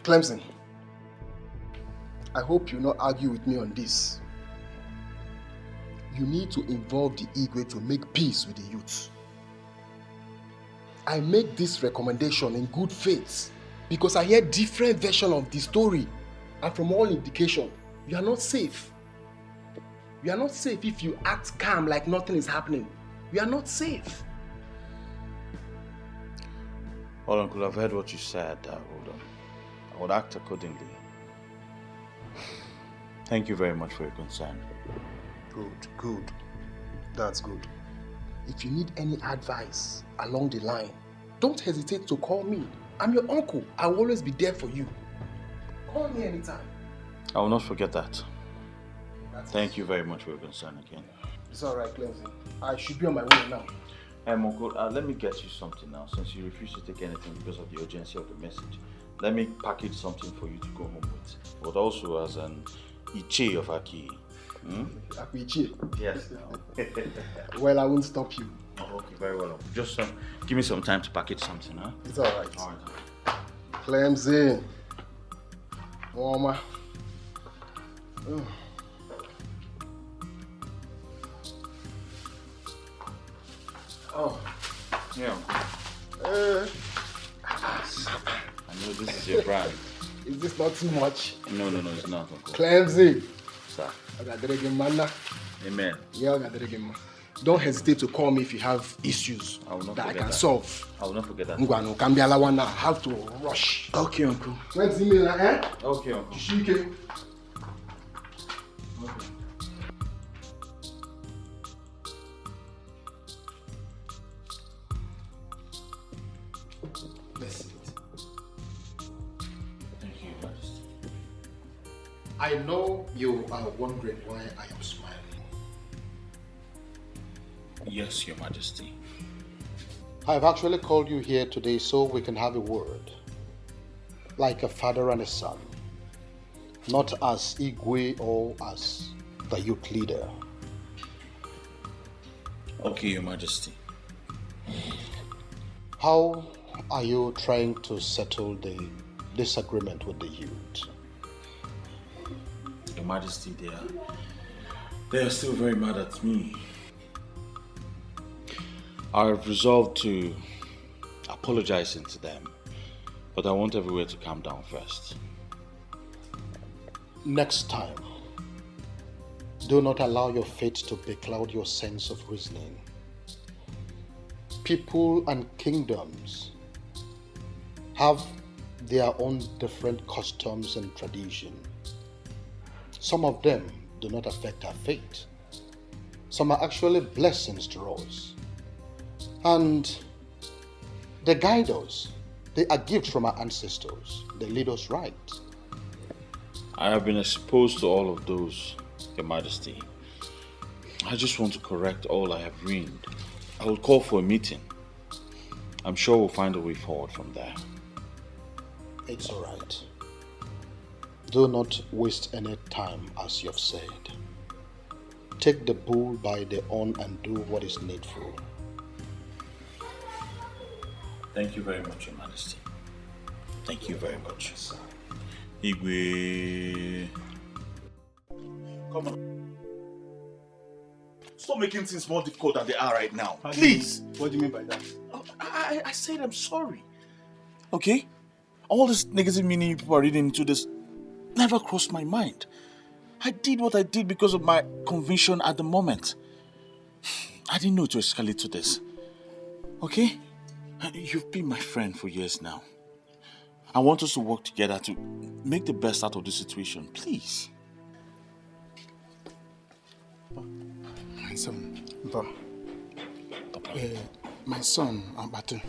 Clemson, I hope you not argue with me on this. You need to involve the Igwe to make peace with the youth. I make this recommendation in good faith because I hear different versions of the story, and from all indication, you are not safe. You are not safe if you act calm like nothing is happening. You are not safe. Well, Uncle, I've heard what you said. I would act accordingly. Thank you very much for your concern. Good. That's good. If you need any advice along the line, don't hesitate to call me. I'm your uncle. I will always be there for you. Call me anytime. I will not forget that. Thank you very much for your concern again. It's alright, Clemson. I should be on my way now. Uncle, let me get you something now, since you refuse to take anything because of the urgency of the message. Let me package something for you to go home with, but also as an Iche of Aki. Iche? Yes. Well, I won't stop you. Oh, okay, very well. Just give me some time to package something, huh? It's alright. Alright. Clemson. Mama. Oh. Yeah. I know this is your brand. Is this not too much? No, it's not, Uncle. Clemson. Sir. Amen. Yeah, don't hesitate to call me if you have issues that I can solve. I will not forget that. I have to rush. Okay, Uncle. When's email, eh? Okay, Uncle. Okay. I know you are wondering why I am smiling. Yes, Your Majesty. I've actually called you here today so we can have a word. Like a father and a son. Not as Igwe or as the youth leader. Okay, Your Majesty. How are you trying to settle the disagreement with the youth? Your Majesty, they are still very mad at me. I have resolved to apologize to them, but I want everywhere to calm down first. Next time, do not allow your fate to becloud your sense of reasoning. People and kingdoms have their own different customs and traditions. Some of them do not affect our fate. Some are actually blessings to us. And they guide us. They are gifts from our ancestors. They lead us right. I have been exposed to all of those, Your Majesty. I just want to correct all I have ruined. I will call for a meeting. I'm sure we'll find a way forward from there. It's all right. Do not waste any time, as you have said. Take the bull by the horn and do what is needful. Thank you very much, Your Majesty. Thank you very much. Igwe. Come on. Stop making things more difficult than they are right now. Please. What do you mean by that? I said I'm sorry. Okay? All this negative meaning you people are reading into this never crossed my mind. I did what I did because of my conviction at the moment. I didn't know to escalate to this. Okay? You've been my friend for years now. I want us to work together to make the best out of the situation. Please. My son, my son, Abatu,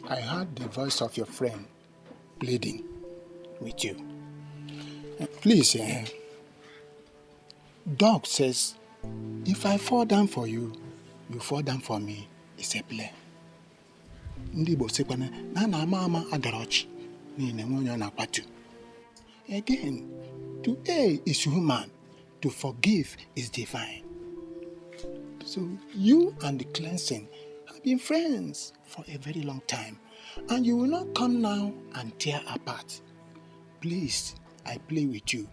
I heard the voice of your friend pleading with you. Please, Dog says, if I fall down for you, you fall down for me. It's a play. Again, to err is human, to forgive is divine. So you and the cleansing have been friends for a very long time. And you will not come now and tear apart. Please, I play with you.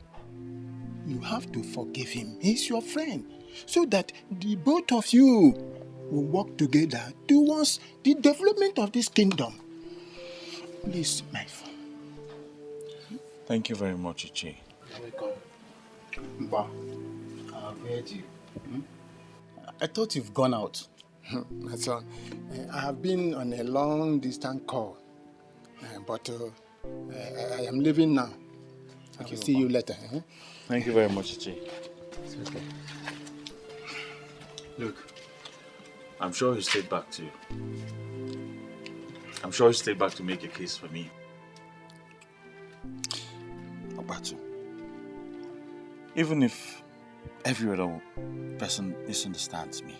You have to forgive him. He's your friend. So that the both of you will work together towards the development of this kingdom. Please, my friend. Thank you very much, Ichi. Welcome. Mba, I've heard you. I thought you've gone out. My son, I have been on a long distance call. But I am leaving now. I will see you later. Thank you very much, Ichi. It's okay. Look, I'm sure he stayed back to you. I'm sure he stayed back to make a case for me. Obatu, even if every other person misunderstands me,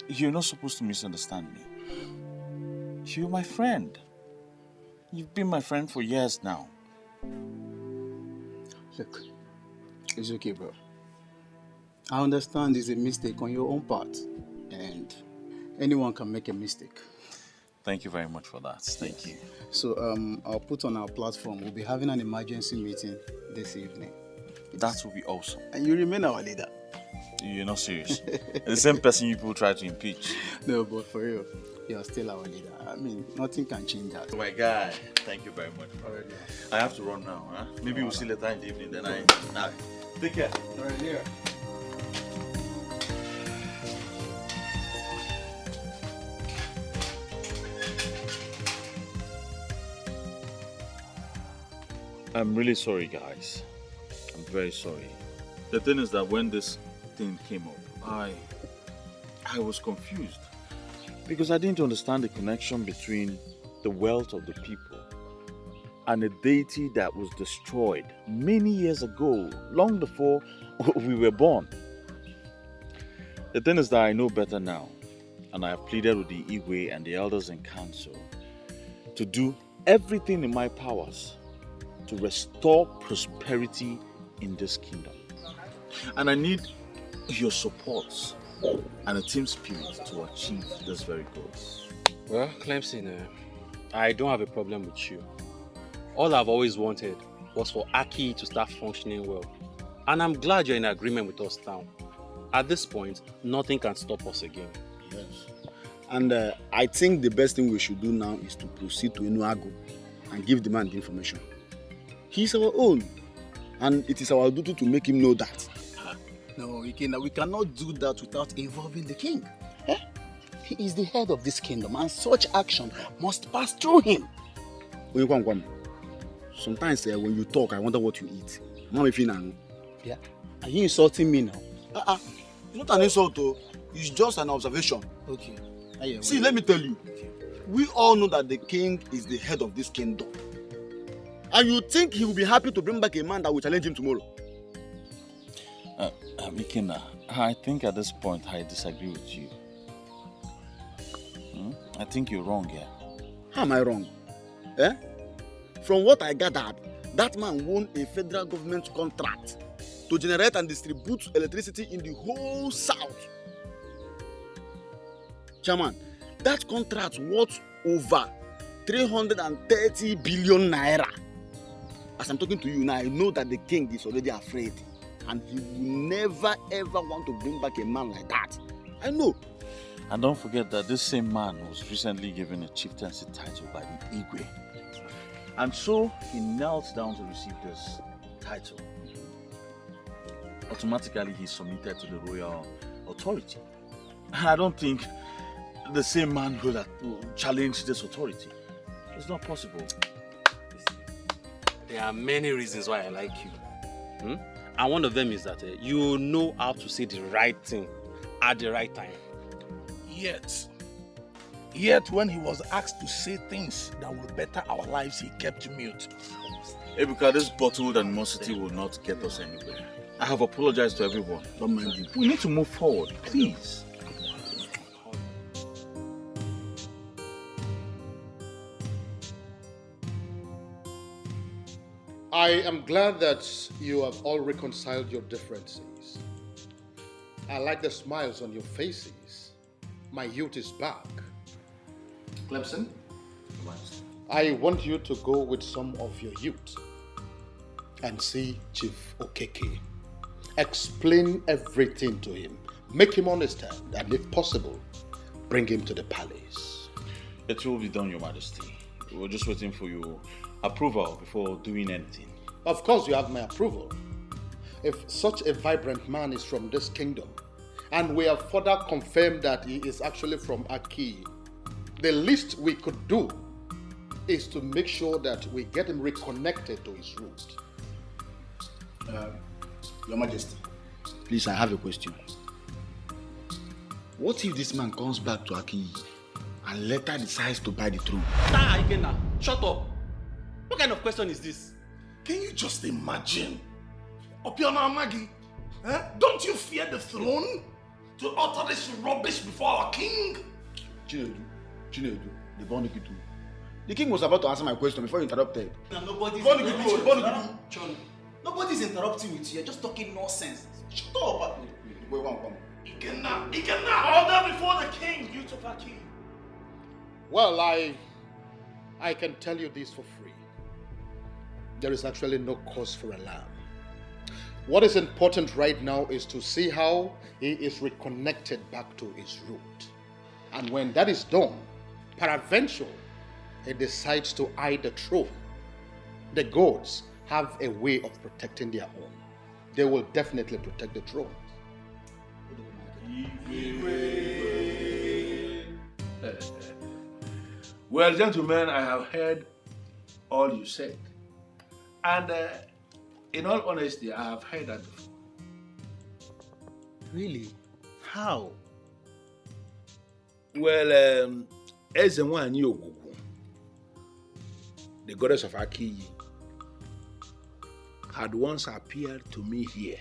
you're not supposed to misunderstand me. You're my friend. You've been my friend for years now. Look, it's okay, bro. I understand it's a mistake on your own part. And anyone can make a mistake. Thank you very much for that. Thank you. So I'll put on our platform. We'll be having an emergency meeting this evening. That will be awesome. And you remain our leader. You're not serious. The same person you people try to impeach. No, but for real, you're still our leader. I mean, nothing can change that. Oh my guy, thank you very much. Already. I have to run now. Huh? Maybe we'll see later in the evening. Then take care. All right, here. I'm really sorry, guys. I'm very sorry. The thing is that when this thing came up, I was confused because I didn't understand the connection between the wealth of the people and a deity that was destroyed many years ago, long before we were born. The thing is that I know better now, and I have pleaded with the Igwe and the elders in council to do everything in my powers to restore prosperity in this kingdom. And I need your support and a team spirit to achieve this very goal. Well, Clemson, I don't have a problem with you. All I've always wanted was for Aki to start functioning well. And I'm glad you're in agreement with us now. At this point, nothing can stop us again. Yes. And I think the best thing we should do now is to proceed to Enuagu and give the man the information. He's our own, and it is our duty to make him know that. No, we cannot do that without involving the king. He is the head of this kingdom, and such action must pass through him. Sometimes when you talk, I wonder what you eat. Yeah? Are you insulting me now? It's not an insult, though. It's just an observation. Okay. See, let me tell you. We all know that the king is the head of this kingdom. And you think he will be happy to bring back a man that will challenge him tomorrow? Mikina, I think at this point I disagree with you. I think you're wrong here. How am I wrong? From what I gathered, that man won a federal government contract to generate and distribute electricity in the whole South. Chairman, that contract worth over 330 billion naira. As I'm talking to you now, I know that the king is already afraid. And he will never ever want to bring back a man like that. I know. And don't forget that this same man was recently given a chieftaincy title by the Igwe. And so he knelt down to receive this title. Automatically he submitted to the royal authority. And I don't think the same man will challenge this authority. It's not possible. There are many reasons why I like you. And one of them is that you know how to say the right thing at the right time. Yet when he was asked to say things that will better our lives, he kept mute. Ebuka, this bottled animosity will not get us anywhere. I have apologized to everyone. Don't mind you. We need to move forward, please. I am glad that you have all reconciled your differences. I like the smiles on your faces. My youth is back. Clemson, I want you to go with some of your youth and see Chief Okeke. Explain everything to him. Make him understand, and if possible, bring him to the palace. It will be done, Your Majesty. We're just waiting for your approval before doing anything. Of course you have my approval. If such a vibrant man is from this kingdom, and we have further confirmed that he is actually from Aki, the least we could do is to make sure that we get him reconnected to his root. Your Majesty, please, I have a question. What if this man comes back to Aki and later decides to buy the throne? Nah, Ikenna, shut up. What kind of question is this? Can you just imagine? Opiona Amagi, don't you fear the throne? To utter this rubbish before our king? Chinedu, the Bonikitu. The king was about to answer my question before you interrupted. Nobody's interrupting with you. You're just talking nonsense. Shut up. Ikenna, order before the king, you to Aki. Well, I can tell you this for free. There is actually no cause for alarm. What is important right now is to see how he is reconnected back to his root. And when that is done, peradventure, he decides to eye the throne. The gods have a way of protecting their own. They will definitely protect the throne. Well, gentlemen, I have heard all you said. And in all honesty, I have heard that before. Really? How? Well, Ezenwani Ogugu, the goddess of Aki, had once appeared to me here,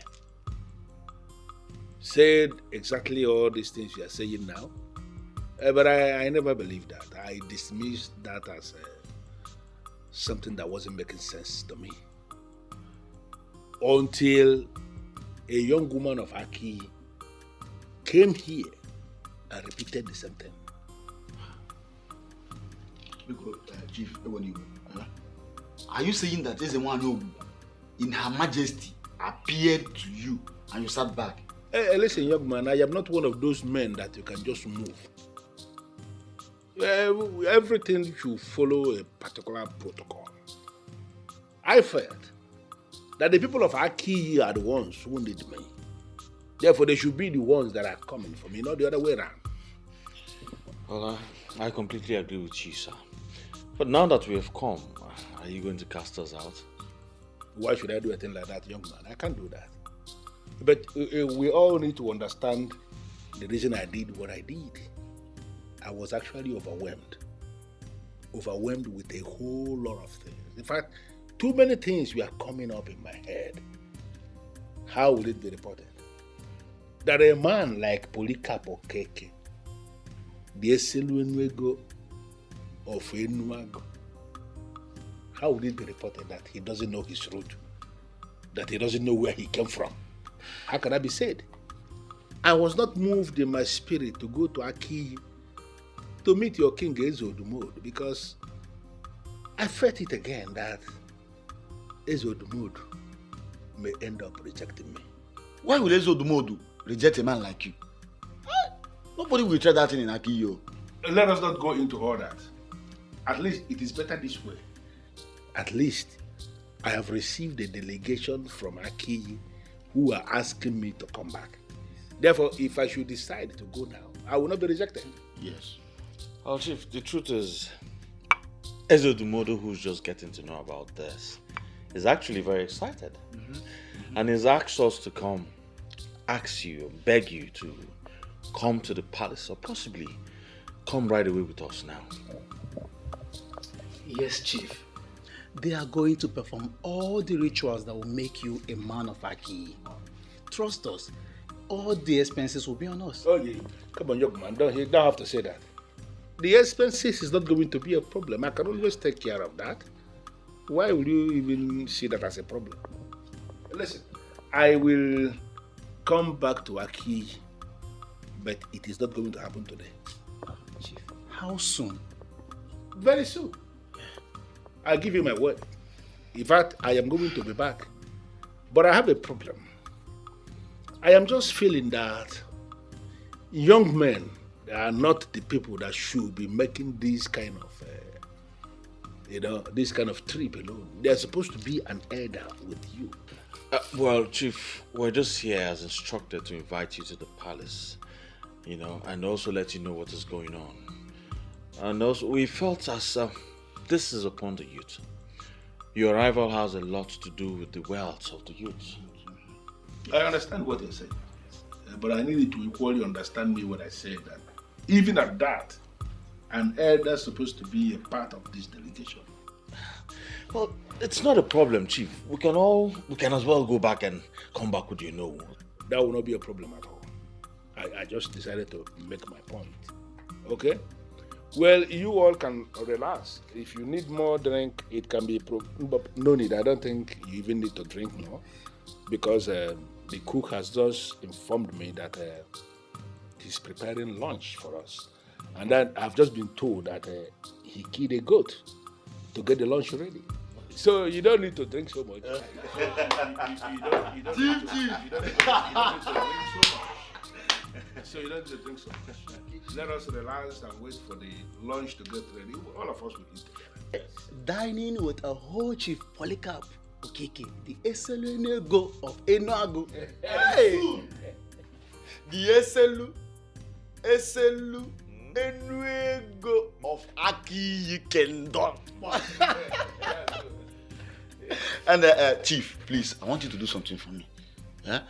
said exactly all these things you are saying now, but I never believed that. I dismissed that as something that wasn't making sense to me. Until a young woman of Aki came here and repeated the same thing. Chief, are you saying that Ezenwani in Her Majesty appeared to you and you sat back? Hey, listen, young man, I am not one of those men that you can just move. Everything should follow a particular protocol. I felt that the people of Aki are the ones who need me. Therefore, they should be the ones that are coming for me, not the other way around. Well, I completely agree with you, sir. But now that we have come, are you going to cast us out? Why should I do a thing like that, young man? I can't do that. But we all need to understand the reason I did what I did. I was actually overwhelmed. Overwhelmed with a whole lot of things. In fact, too many things were coming up in my head. How will it be reported? That a man like Polycarp Okeke, the Eseluenwego of Enuago, how would it be reported that he doesn't know his root? That he doesn't know where he came from? How can that be said? I was not moved in my spirit to go to Aki to meet your king Ezodumod because I felt it again that Ezodumod may end up rejecting me. Why would Ezodumod reject a man like you? Nobody will try that thing in Aki, yo. Let us not go into all that. At least it is better this way. At least I have received a delegation from Aki who are asking me to come back. Therefore, if I should decide to go now, I will not be rejected. Yes. Well, Chief, the truth is, Ezodumodo, who's just getting to know about this, is actually very excited. And he's asked us to come, ask you, beg you to come to the palace, or possibly come right away with us now. Yes, Chief. They are going to perform all the rituals that will make you a man of Aki. Trust us, all the expenses will be on us. Oh yeah, come on, young man, don't have to say that. The expenses is not going to be a problem. I can always take care of that. Why will you even see that as a problem? Listen, I will come back to Aki, but it is not going to happen today. Chief, how soon? Very soon. I'll give you my word. In fact, I am going to be back. But I have a problem. I am just feeling that young men are not the people that should be making this kind of, this kind of trip alone. They are supposed to be an elder with you. Well, Chief, we're just here as instructed to invite you to the palace, and also let you know what is going on. And also, we felt as this is upon the youth. Your arrival has a lot to do with the wealth of the youth. I understand what you're saying, but I need you to equally understand me when I say that. Even at that, an elder is supposed to be a part of this delegation. Well, it's not a problem, Chief. We can as well go back and come back with That will not be a problem at all. I just decided to make my point. Okay? Well, you all can relax. If you need more drink, it can be but no need. I don't think you even need to drink more, because the cook has just informed me that he's preparing lunch for us. And then I've just been told that he killed a goat to get the lunch ready. So you don't need to drink so much. You don't need to drink so much. So you don't need to drink so much. Let us relax and wait for the lunch to get ready. All of us will eat together. Dining with a whole Chief Polycarp Okeke, the Eselunego of Enuagu. Hey! The Eselu Enuego of Aki Kingdom. And Chief, please, I want you to do something for me. Yeah?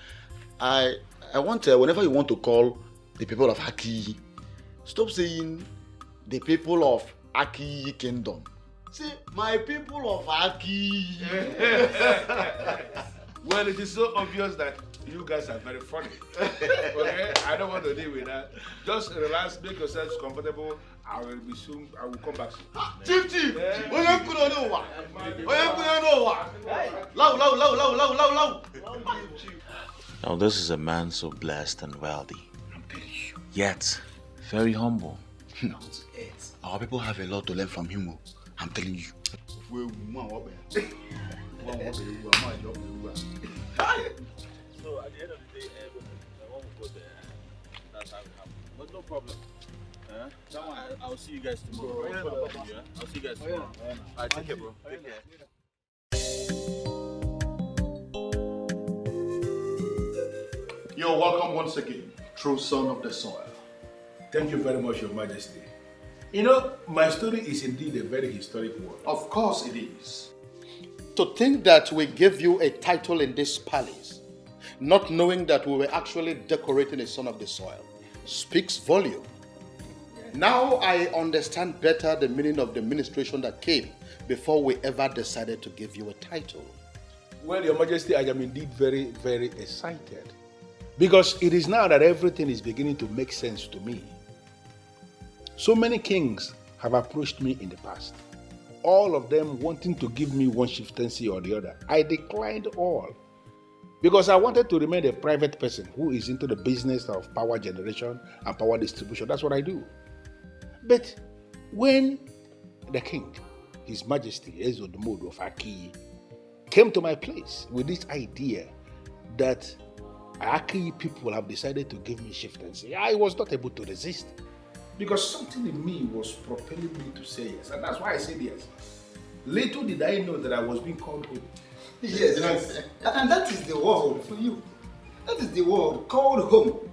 I want, whenever you want to call the people of Aki, stop saying the people of Aki Kingdom. Say, my people of Aki. Well, it is so obvious that you guys are very funny. Okay? I don't want to deal with that. Just relax, make yourselves comfortable. I will come back soon. Chief! Now, this is a man so blessed and wealthy, yet very humble. Our people have a lot to learn from him. I'm telling you. So at the end of the day, I won't go there. That's how it happens. But no problem. I'll see you guys tomorrow. I'll see you guys tomorrow. Alright, take care, bro. Take care. You're welcome once again, true son of the soil. Thank you very much, Your Majesty. My story is indeed a very historic one. Of course it is. To think that we gave you a title in this palace, not knowing that we were actually decorating a son of the soil, speaks volume. Now I understand better the meaning of the administration that came before we ever decided to give you a title. Well, Your Majesty, I am indeed very, very excited. Because it is now that everything is beginning to make sense to me. So many kings have approached me in the past, all of them wanting to give me one chieftaincy or the other. I declined all because I wanted to remain a private person who is into the business of power generation and power distribution. That's what I do. But when the king, His Majesty Ezodomodo of Aki, came to my place with this idea that Aki people have decided to give me chieftaincy, I was not able to resist. Because something in me was propelling me to say yes, and that's why I said yes. Little did I know that I was being called home. Yes, and that is the word for you. That is the word called home.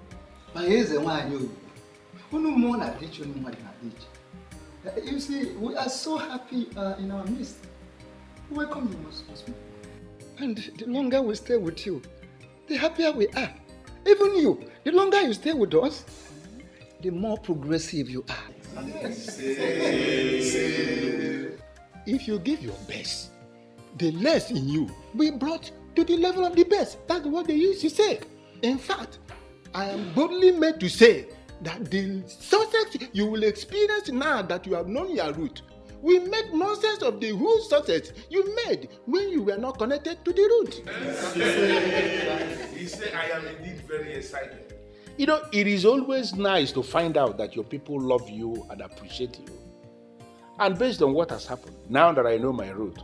But here's the one you. You see, we are so happy in our midst. Welcome you, most. And the longer we stay with you, the happier we are. Even you, the longer you stay with us, the more progressive you are. If you give your best, the less in you will be brought to the level of the best. That's what they used to say. In fact, I am boldly made to say that the success you will experience now that you have known your root will make nonsense of the whole success you made when you were not connected to the root. He said, I am indeed very excited. It is always nice to find out that your people love you and appreciate you. And based on what has happened, now that I know my route,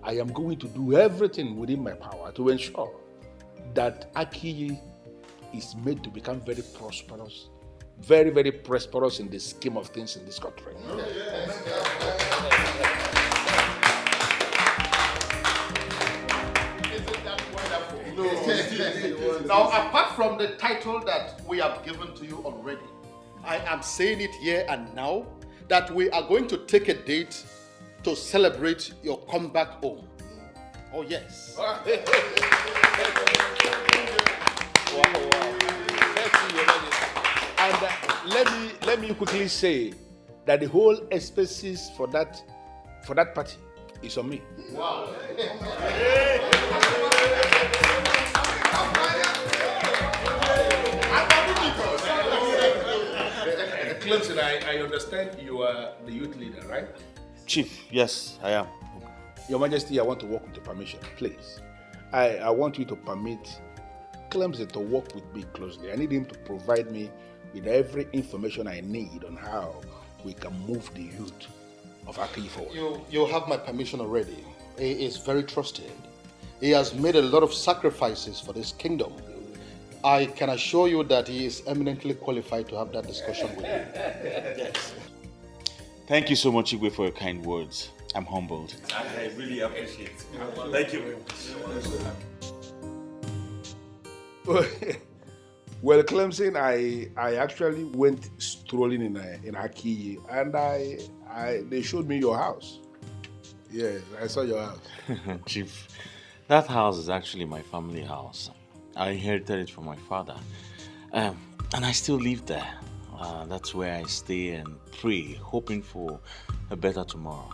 I am going to do everything within my power to ensure that Aki is made to become very prosperous, very, very prosperous in the scheme of things in this country. Now, apart from the title that we have given to you already, I am saying it here and now that we are going to take a date to celebrate your comeback home. Oh, yes. Wow. And let me quickly say that the whole expenses for that party is on me. Wow. Clemson, I understand you are the youth leader, right? Chief, yes, I am. Your Majesty, I want to work with your permission, please. I want you to permit Clemson to work with me closely. I need him to provide me with every information I need on how we can move the youth of Aki forward. You have my permission already. He is very trusted. He has made a lot of sacrifices for this kingdom. I can assure you that he is eminently qualified to have that discussion with you. Yes. Thank you so much, Igwe, for your kind words. I'm humbled. I really appreciate it. Thank you very much. Well, Clemson, I actually went strolling in Aki, and they showed me your house. Yes, I saw your house. Chief, that house is actually my family house. I inherited it from my father, and I still live there. That's where I stay and pray, hoping for a better tomorrow.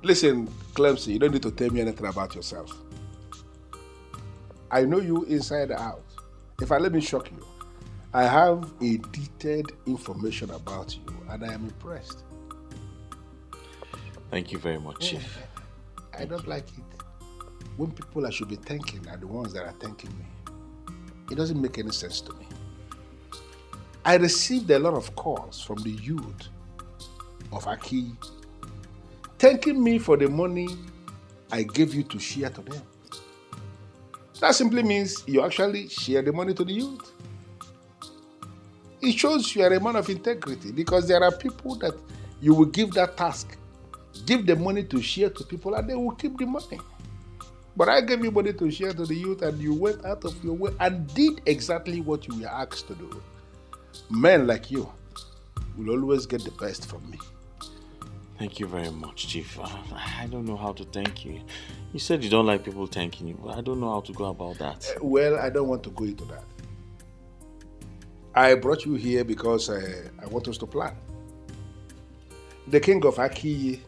Listen, Clemson, you don't need to tell me anything about yourself. I know you inside and out. Let me shock you, I have a detailed information about you, and I am impressed. Thank you very much, Chief. I don't like it when people I should be thanking are the ones that are thanking me. It doesn't make any sense to me. I received a lot of calls from the youth of Aki thanking me for the money I gave you to share to them. That simply means you actually share the money to the youth. It shows you are a man of integrity, because there are people that you will give that task, give the money to share to people, and they will keep the money. But I gave you money to share to the youth, and you went out of your way and did exactly what you were asked to do. Men like you will always get the best from me. Thank you very much, Chief. I don't know how to thank you. You said you don't like people thanking you, but I don't know how to go about that. Well, I don't want to go into that. I brought you here because I want us to plan. The king of Aki,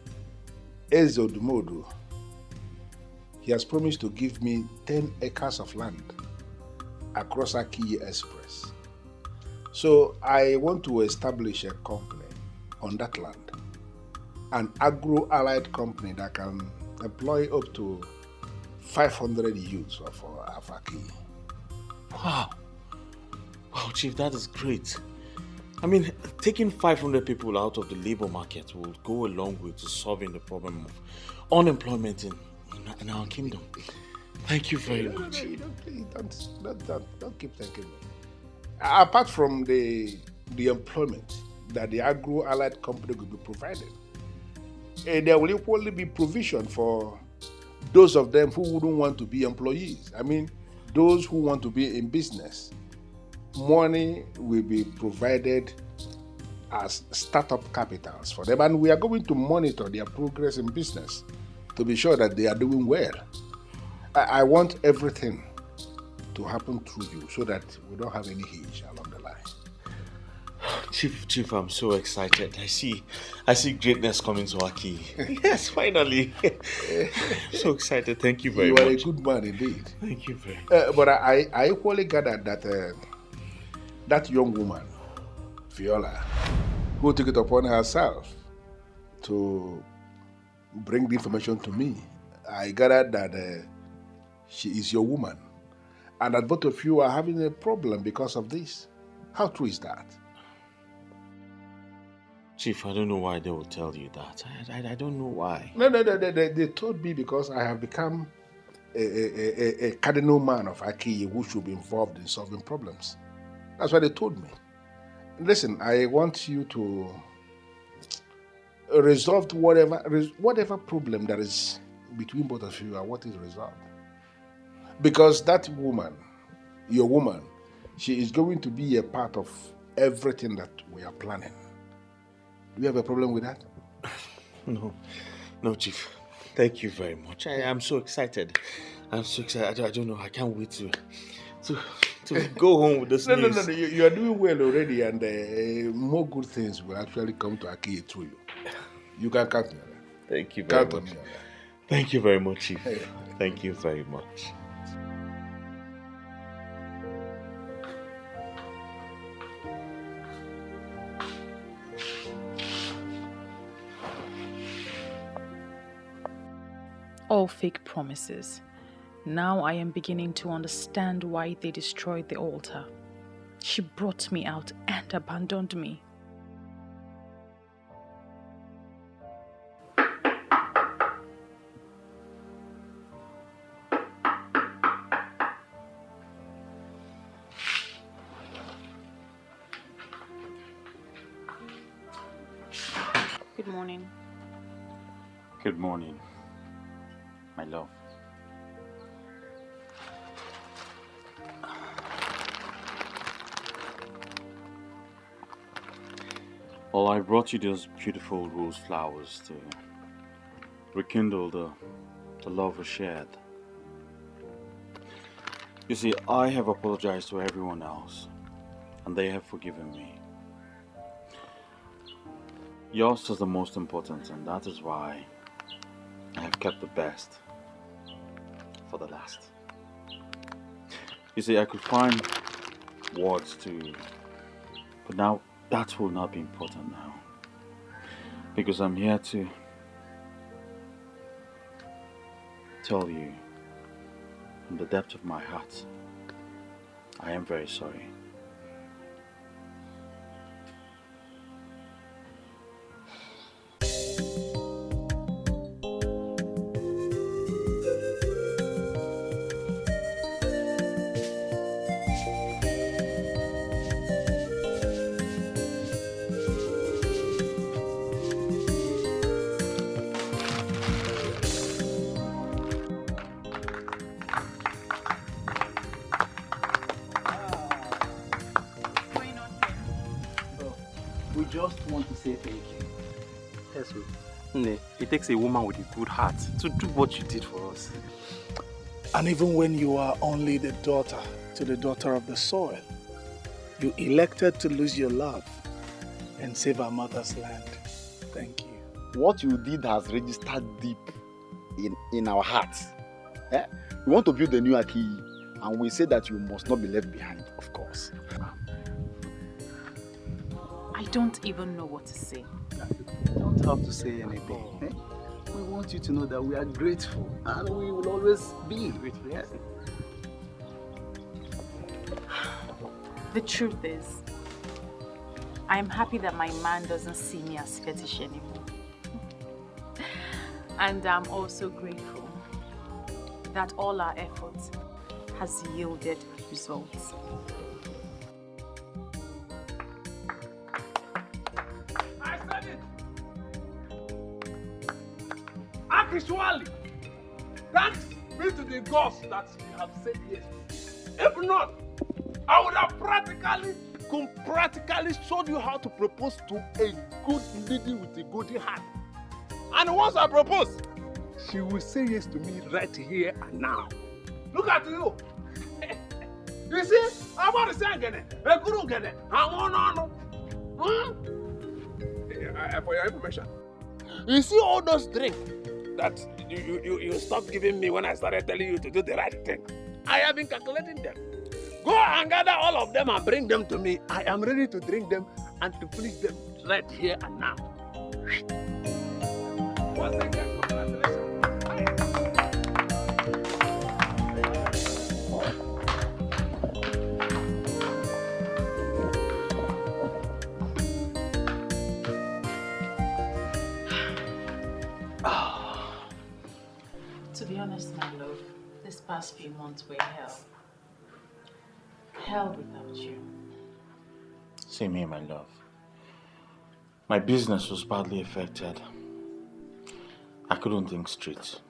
Ezodumodu, he has promised to give me 10 acres of land across Aki Express. So I want to establish a company on that land, an agro-allied company that can employ up to 500 youths of Aki. Wow. Wow, Chief, that is great. I mean, taking 500 people out of the labor market will go a long way to solving the problem of unemployment in our kingdom. Thank you very much. Don't keep thanking me. Apart from the employment that the agro-allied company will be providing, there will equally be provision for those of them who wouldn't want to be employees. I mean, those who want to be in business. Money will be provided as startup capitals for them, and we are going to monitor their progress in business to be sure that they are doing well. I want everything to happen through you so that we don't have any hitch along the line. Chief, I'm so excited. I see greatness coming to Aki. Yes, finally. I'm so excited. Thank you very much. You are a good man indeed. Thank you very much. But I equally gathered that that young woman, Viola, who took it upon herself to bring the information to me, I gathered that she is your woman, and that both of you are having a problem because of this. How true is that? Chief, I don't know why they will tell you that. I don't know why. No, they told me because I have become a cardinal man of Aki who should be involved in solving problems. That's what they told me. Listen, I want you to resolve whatever problem that is between both of you and what is resolved. Because that woman, your woman, she is going to be a part of everything that we are planning. Do you have a problem with that? No, Chief. Thank you very much. I'm so excited. I'm so excited. I don't know. I can't wait to go home with this news. No. You are doing well already, and more good things will actually come to Aki through you. You can count on that. Thank you very much. Count on me. Thank you very much, Chief. Thank you very much. All fake promises. Now I am beginning to understand why they destroyed the altar. She brought me out and abandoned me. Good morning. Good morning, my love. Well, I brought you those beautiful rose flowers to rekindle the love we shared. You see, I have apologized to everyone else, and they have forgiven me. Yours is the most important, and that is why I have kept the best for the last. You see, I could find words but now that will not be important now. Because I'm here to tell you from the depth of my heart, I am very sorry. It takes a woman with a good heart to do what you did for us. And even when you are only the daughter to the daughter of the soil, you elected to lose your love and save our mother's land. Thank you. What you did has registered deep in our hearts. We want to build a new Aki, and we say that you must not be left behind, of course. I don't even know what to say. You don't have to say anything. We want you to know that we are grateful, and we will always be grateful. Yes? The truth is, I am happy that my man doesn't see me as fetish anymore. And I'm also grateful that all our efforts has yielded results. I said it! Actually, thanks be to the gods that you have said yes. If not, I would have practically showed you how to propose to a good lady with a good heart. And once I propose, she will say yes to me right here and now. Look at you. You see, I'm about to say again, a good again. For your information, you see all those drinks that you stopped giving me when I started telling you to do the right thing. I have been calculating them. Go and gather all of them and bring them to me. I am ready to drink them and to finish them right here and now. Once again, congratulations. past few months were hell. Hell without you. Same here, my love. My business was badly affected. I couldn't think straight.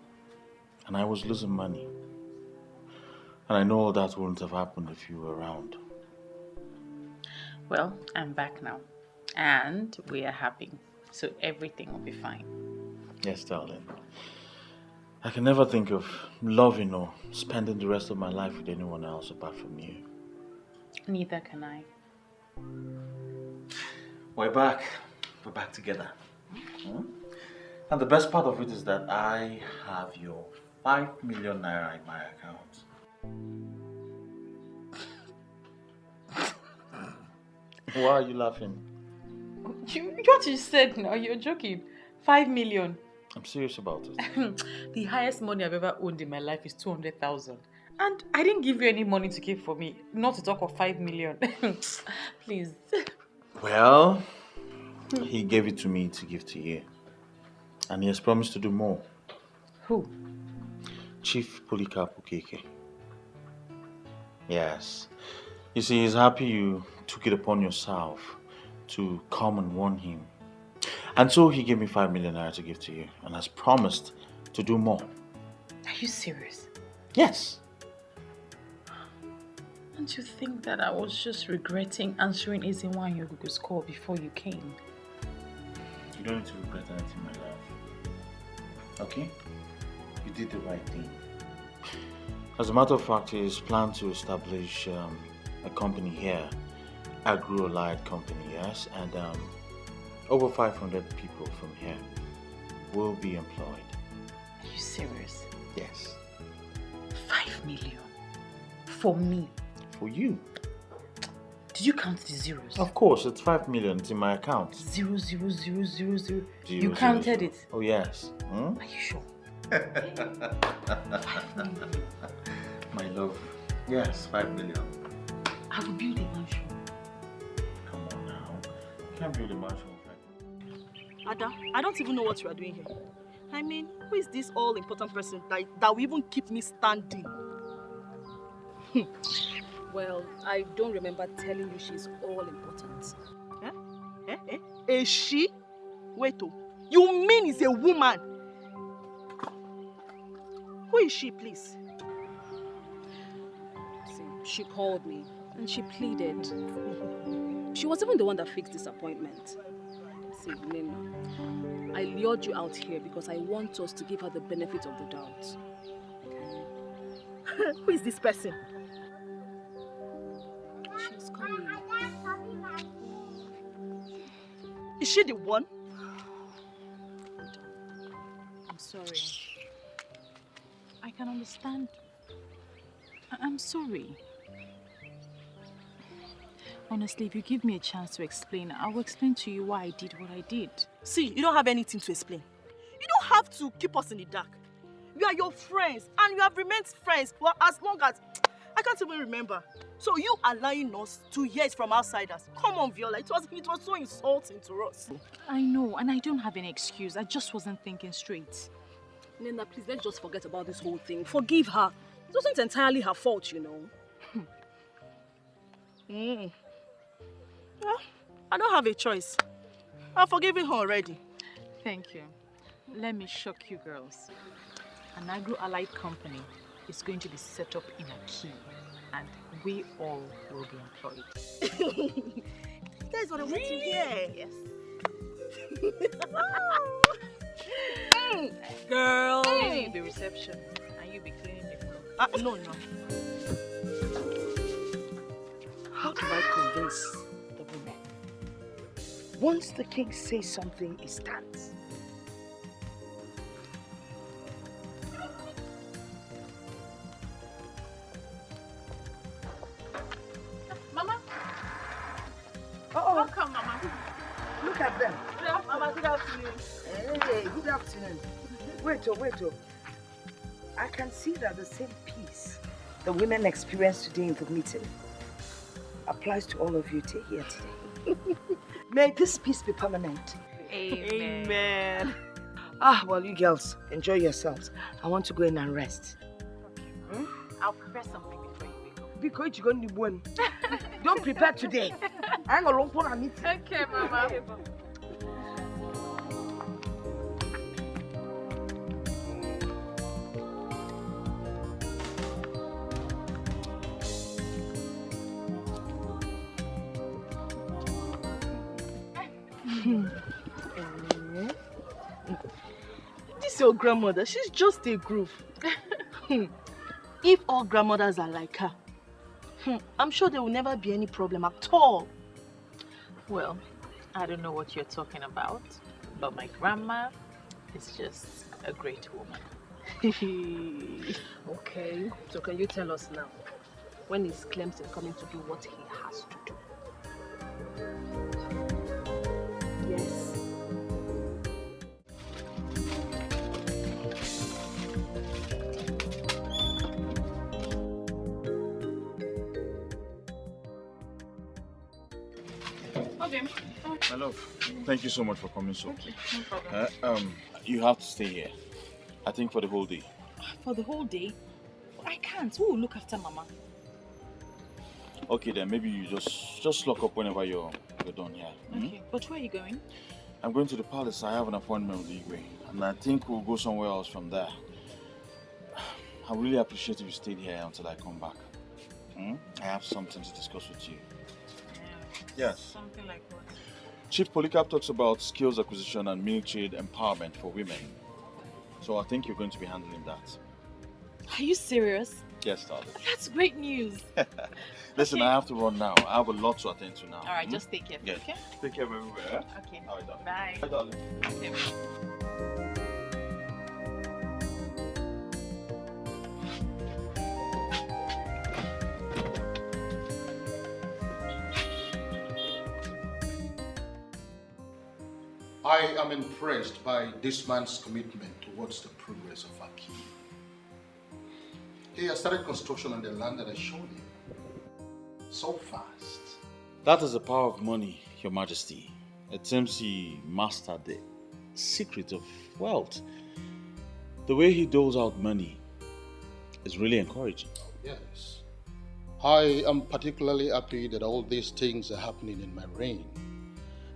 And I was losing money. And I know all that wouldn't have happened if you were around. Well, I'm back now. And we are happy. So everything will be fine. Yes, darling. I can never think of loving or spending the rest of my life with anyone else apart from you. Neither can I. We're back. We're back together. And the best part of it is that I have your 5 million naira in my account. Why are you laughing? What you said now, you're joking. 5 million. I'm serious about it. The highest money I've ever owned in my life is 200,000. And I didn't give you any money to keep for me. Not to talk of 5 million. Please. Well, he gave it to me to give to you. And he has promised to do more. Who? Chief Polycarp Okeke. Yes. You see, he's happy you took it upon yourself to come and warn him. And so he gave me 5 million naira to give to you and has promised to do more. Are you serious? Yes. Don't you think that I was just regretting answering Ezinwa and Yogugu's call before you came? You don't need to regret anything, my love. Okay? You did the right thing. As a matter of fact, he's planned to establish a company here, Agro-Allied Company, yes? And over 500 people from here will be employed. Are you serious? Yes. 5 million? For me? For you. Did you count the zeros? Of course, it's 5 million. It's in my account. 0, 0, 0, 0, 0. You Zero, counted zero. it? Oh, yes. Are you sure? 5 million. My love. Yes, 5 million. I will build a mansion. Come on now. You can't build a mansion with 5 million. Ada, I don't even know what you are doing here. I mean, who is this all-important person that will even keep me standing? Well, I don't remember telling you she's all-important. Is she? Wait, oh. You mean it's a woman? Who is she, please? See, she called me and she pleaded. She was even the one that fixed this appointment. See, Nina, I lured you out here because I want us to give her the benefit of the doubt. Okay. Who is this person? She's coming. Is she the one? I'm sorry. I can understand. I'm sorry. Honestly, if you give me a chance to explain, I will explain to you why I did what I did. See, you don't have anything to explain. You don't have to keep us in the dark. We are your friends, and you have remained friends for as long as... I can't even remember. So you allowing us to hear it from outsiders. Come on, Viola. It was so insulting to us. I know, and I don't have any excuse. I just wasn't thinking straight. Nina, please, let's just forget about this whole thing. Forgive her. It wasn't entirely her fault, you know. Well, I don't have a choice. I've forgiven her already. Thank you. Let me shock you girls. An agro-allied company is going to be set up in Akii, and we all will be employed. You guys want to wait to hear? Yes. Girl. Hey, the reception. And you be cleaning the floor. No. How do I convince the women? Once the king says something, it stands. Mama. Oh, come, Mama. look at them. Mama, good afternoon. Hey, good afternoon. Wait. I can see that the same peace the women experienced today in the meeting applies to all of you here today. May this peace be permanent. Amen. Well, you girls, enjoy yourselves. I want to go in and rest. Okay. I'll prepare something before you wake up. Because you're going to win. Don't prepare today. I'm going to long meeting. Okay, Mama. This your grandmother, she's just a groove. If all grandmothers are like her, I'm sure there will never be any problem at all. Well, I don't know what you're talking about, but my grandma is just a great woman. Okay, so can you tell us now, when is Clemson coming to do what he has to do? Yes. Okay. My love, thank you so much for coming so Okay, no problem. You have to stay here. I think for the whole day. For the whole day? I can't. Who will look after Mama? Okay then, maybe you just lock up whenever you're done here. Okay, but where are you going? I'm going to the palace. I have an appointment with Igwe, and I think we'll go somewhere else from there. I really appreciate if you stayed here until I come back. I have something to discuss with you. Yes. Something like what? Chief Polycarp talks about skills acquisition and military empowerment for women. So I think you're going to be handling that. Are you serious? Yes, darling. That's great news. Listen, Okay. I have to run now. I have a lot to attend to now. All right, just take care. Yes. Okay? Take care everywhere. Okay. All right, darling. Bye. Bye, darling. Okay. I am impressed by this man's commitment towards the progress of Aki. He has started construction on the land that I showed him. So fast. That is the power of money, Your Majesty. It seems he mastered the secret of wealth. The way he doles out money is really encouraging. Yes. I am particularly happy that all these things are happening in my reign.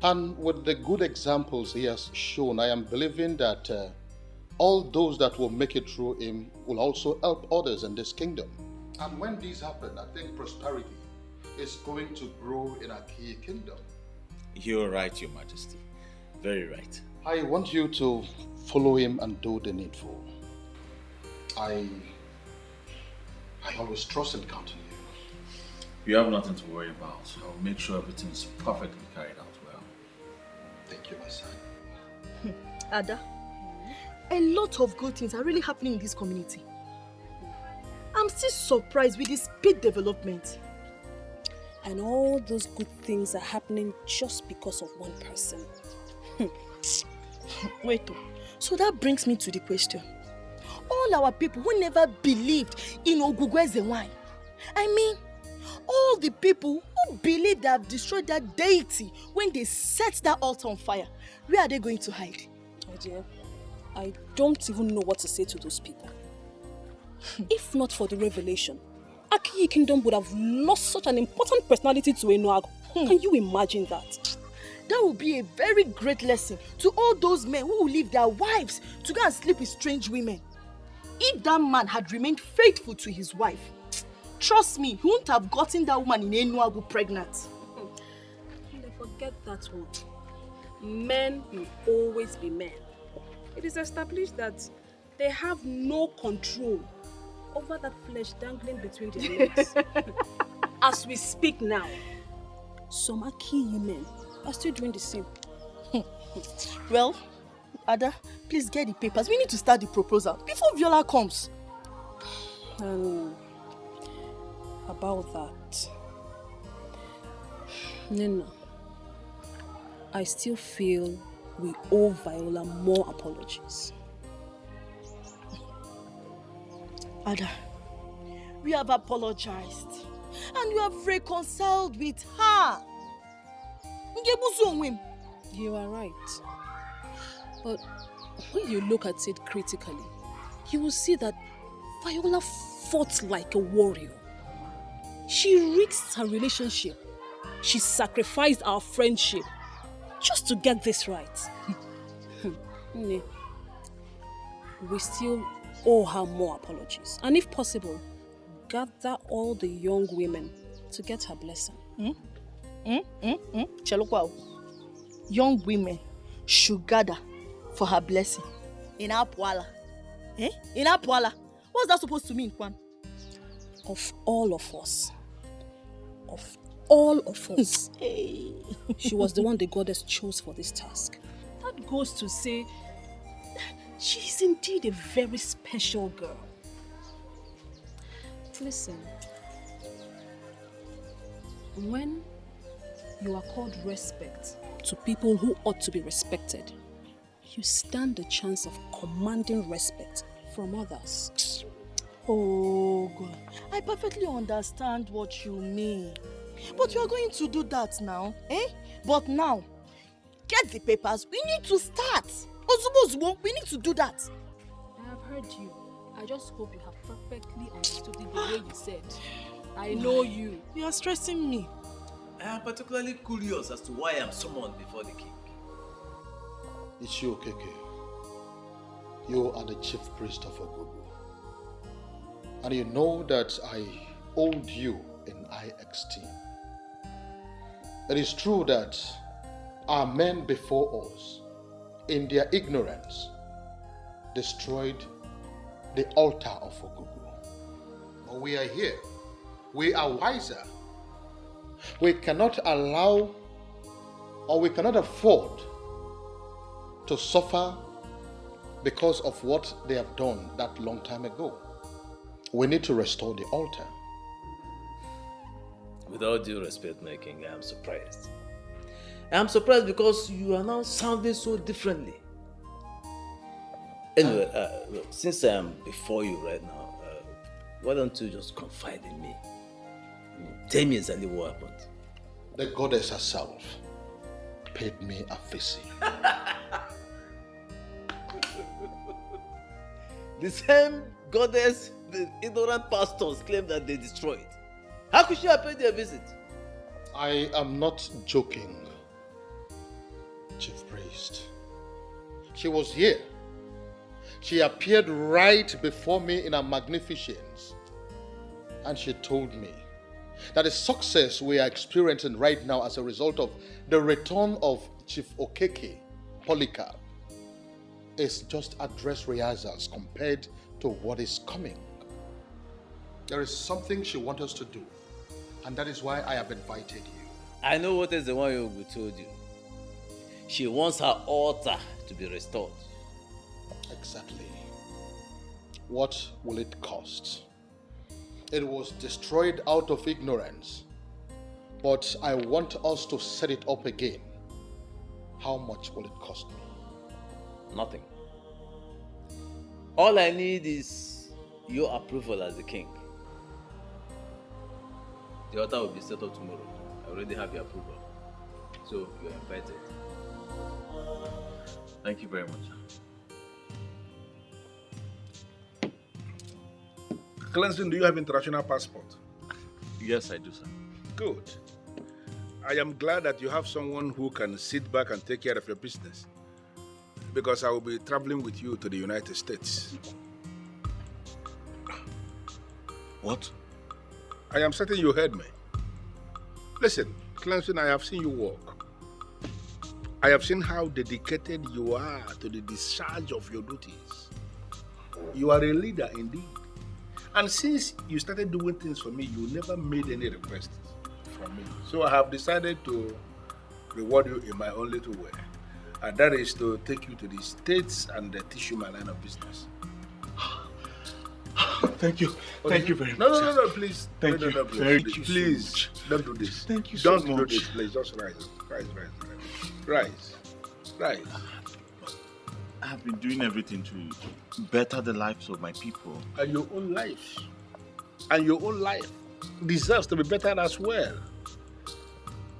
And with the good examples he has shown, I am believing that all those that will make it through him will also help others in this kingdom. And when these happen, I think prosperity is going to grow in Aki kingdom. You're right, Your Majesty. Very right. I want you to follow him and do the needful. I always trust and count on you. You have nothing to worry about. I'll make sure everything is perfectly carried out well. Thank you, my son. Ada, a lot of good things are really happening in this community. I'm still surprised with the speed development. And all those good things are happening just because of one person. Wait, so that brings me to the question. All our people who never believed in Ogugweze wine. I mean, all the people who believe they have destroyed that deity when they set that altar on fire, where are they going to hide? Oh dear, I don't even know what to say to those people. If not for the revelation, Aki Kingdom would have lost such an important personality to Enuago. Can you imagine that? That would be a very great lesson to all those men who will leave their wives to go and sleep with strange women. If that man had remained faithful to his wife, trust me, he wouldn't have gotten that woman in Enuago pregnant. Forget that one. Men will always be men. It is established that they have no control over that flesh dangling between their legs. As we speak now, some Aki men are still doing the same. Well, Ada, please get the papers. We need to start the proposal before Viola comes. About that, Nina, I still feel we owe Viola more apologies. Ada, we have apologized and you have reconciled with her. You are right. But when you look at it critically, you will see that Viola fought like a warrior. She risked her relationship. She sacrificed our friendship just to get this right. We still owe her more apologies. And if possible, gather all the young women to get her blessing. Chelukwa, young women should gather for her blessing. In Apwala. In Apwala. What's that supposed to mean, Kwan? Of all of us. Of all of us. She was the one the goddess chose for this task. That goes to say, she's indeed a very special girl. Listen, when you are called respect to people who ought to be respected, you stand the chance of commanding respect from others. Oh God, I perfectly understand what you mean. But you are going to do that now, eh? But now, get the papers, we need to start. Ozubo, we need to do that. I have heard you. I just hope you have perfectly understood it the way you said. I know you. You are stressing me. I am particularly curious as to why I am summoned before the king. It's you, Okeke. You are the chief priest of Ogugu. And you know that I hold you in high esteem. It is true that our men before us, in their ignorance, destroyed the altar of Ogugu. But we are here. We are wiser. We cannot allow, or we cannot afford to suffer because of what they have done that long time ago. We need to restore the altar. With all due respect, my king, I am surprised. I am surprised because you are now sounding so differently. Anyway, since I am before you right now, why don't you just confide in me? Tell me exactly what happened. The goddess herself paid me a visit. The same goddess the ignorant pastors claim that they destroyed. How could she have paid their visit? I am not joking, Chief Priest. She was here. She appeared right before me in her magnificence. And she told me that the success we are experiencing right now as a result of the return of Chief Okeke Polycarp is just a dress rehearsals compared to what is coming. There is something she wants us to do, and that is why I have invited you. I know what is the one Yogu told you. She wants her altar to be restored. Exactly. What will it cost? It was destroyed out of ignorance, but I want us to set it up again. How much will it cost me? Nothing. All I need is your approval as the king. The altar will be set up tomorrow. I already have your approval. So you're invited. Thank you very much. Cleansing, do you have international passport? Yes, I do, sir. Good. I am glad that you have someone who can sit back and take care of your business. Because I will be traveling with you to the United States. What? I am certain you heard me. Listen, Clemson, I have seen you work. I have seen how dedicated you are to the discharge of your duties. You are a leader indeed. And since you started doing things for me, you never made any requests from me. So I have decided to reward you in my own little way. And that is to take you to the States and teach you my line of business. Thank you. Thank you very much. No, please. Thank you. Thank you. Please, don't do this. Thank you so much. Don't do this, please. Just rise. Rise. I have been doing everything to better the lives of my people. And your own life. And your own life deserves to be better as well.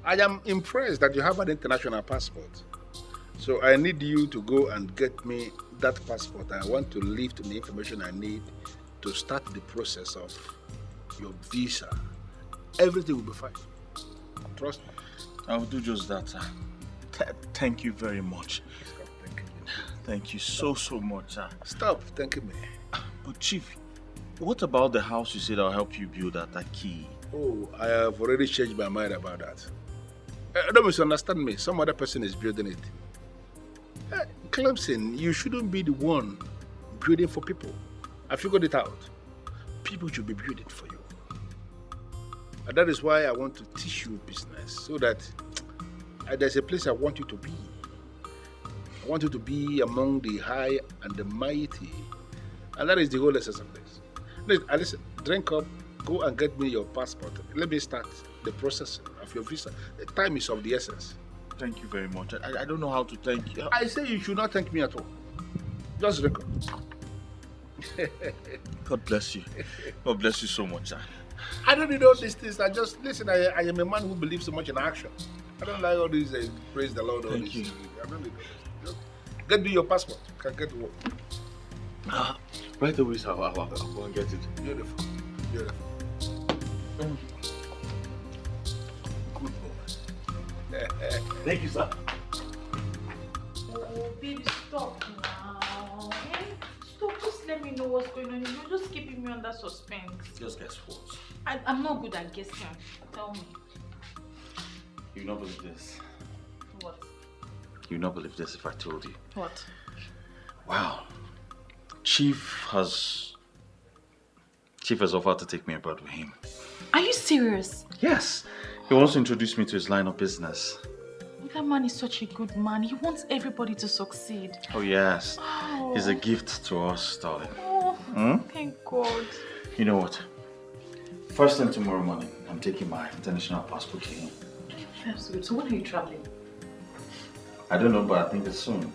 I am impressed that you have an international passport. So I need you to go and get me that passport. I want to lift the information I need to start the process of your visa, everything will be fine. Trust me. I will do just that, sir. Thank you very much. Thank you so much, sir. Stop thanking me. But Chief, what about the house you said I'll help you build at Aki? Oh, I have already changed my mind about that. Don't misunderstand me. Some other person is building it. Clemson, you shouldn't be the one building for people. I figured it out. People should be building for you. And that is why I want to teach you business, so that there's a place I want you to be. I want you to be among the high and the mighty. And that is the whole essence of this. Listen, drink up, go and get me your passport. Let me start the process of your visa. The time is of the essence. Thank you very much. I don't know how to thank you. I say you should not thank me at all. Just drink up. God bless you. God bless you so much, sir. I don't need all these things. I am a man who believes so much in action. I don't like all these praise the Lord. Thank you. I don't need all this. Just get me your passport. Can get to work. Right away, sir. I'll go and get it. Beautiful. Beautiful. Good boy. Thank you, sir. Oh, baby, stop now. Okay? Stop. Just let me know what's going on. You're just keeping me under suspense. Just guess what? I'm not good at guessing. Tell me. You not believe this. What? You not believe this if I told you. What? Wow. Chief has offered to take me abroad with him. Are you serious? Yes. He wants to introduce me to his line of business. That man is such a good man. He wants everybody to succeed. Oh yes. Oh. He's a gift to us, darling. Oh, thank God. You know what? First thing tomorrow morning, I'm taking my international passport here. That's good. So when are you traveling? I don't know, but I think it's soon.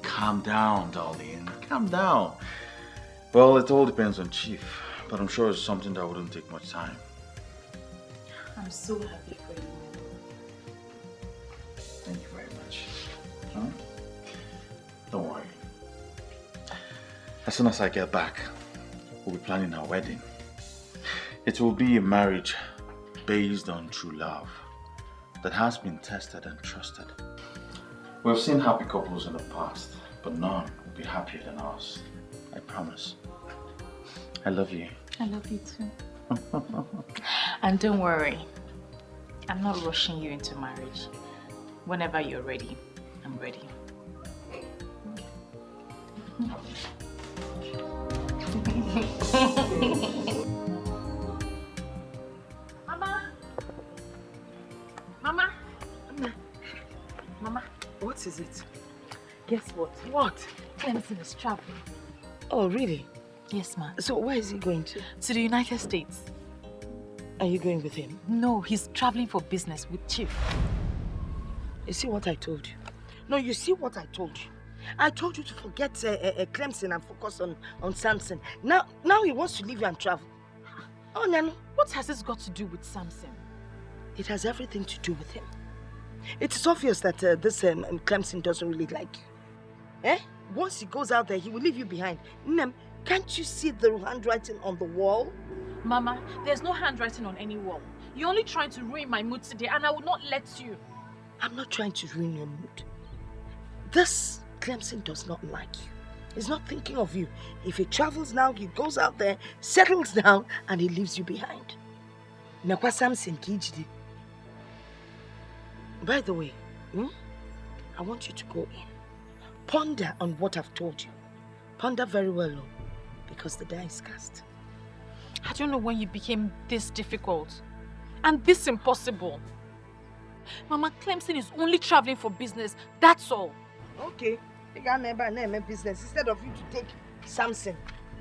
Calm down, darling. Calm down. Well, it all depends on Chief, but I'm sure it's something that wouldn't take much time. I'm so happy for you. Thank you very much. Huh? Don't worry. As soon as I get back, we'll be planning our wedding. It will be a marriage based on true love that has been tested and trusted. We've seen happy couples in the past, but none will be happier than us. I promise. I love you. I love you too. And don't worry, I'm not rushing you into marriage. Whenever you're ready, I'm ready. Mama! Mama! Mama! What is it? Guess what? What? Clemson is traveling. Oh, really? Yes, ma. So where is he going to? To the United States. Are you going with him? No, he's traveling for business with Chief. You see what I told you? No, you see what I told you? I told you to forget Clemson and focus on Samson. Now he wants to leave you and travel. Oh, Nano. What has this got to do with Samson? It has everything to do with him. It is obvious that this Clemson doesn't really like you. Eh? Once he goes out there, he will leave you behind. Nem, can't you see the handwriting on the wall? Mama, there's no handwriting on any wall. You're only trying to ruin my mood today, and I will not let you. I'm not trying to ruin your mood. This Clemson does not like you. He's not thinking of you. If he travels now, he goes out there, settles down, and he leaves you behind. Nakwa Samson Kijidi. By the way, I want you to go in. Ponder on what I've told you. Ponder very well, because the die is cast. I don't know when you became this difficult and this impossible. Mama, Clemson is only traveling for business, that's all. Okay, you got never name business instead of you to take Samson.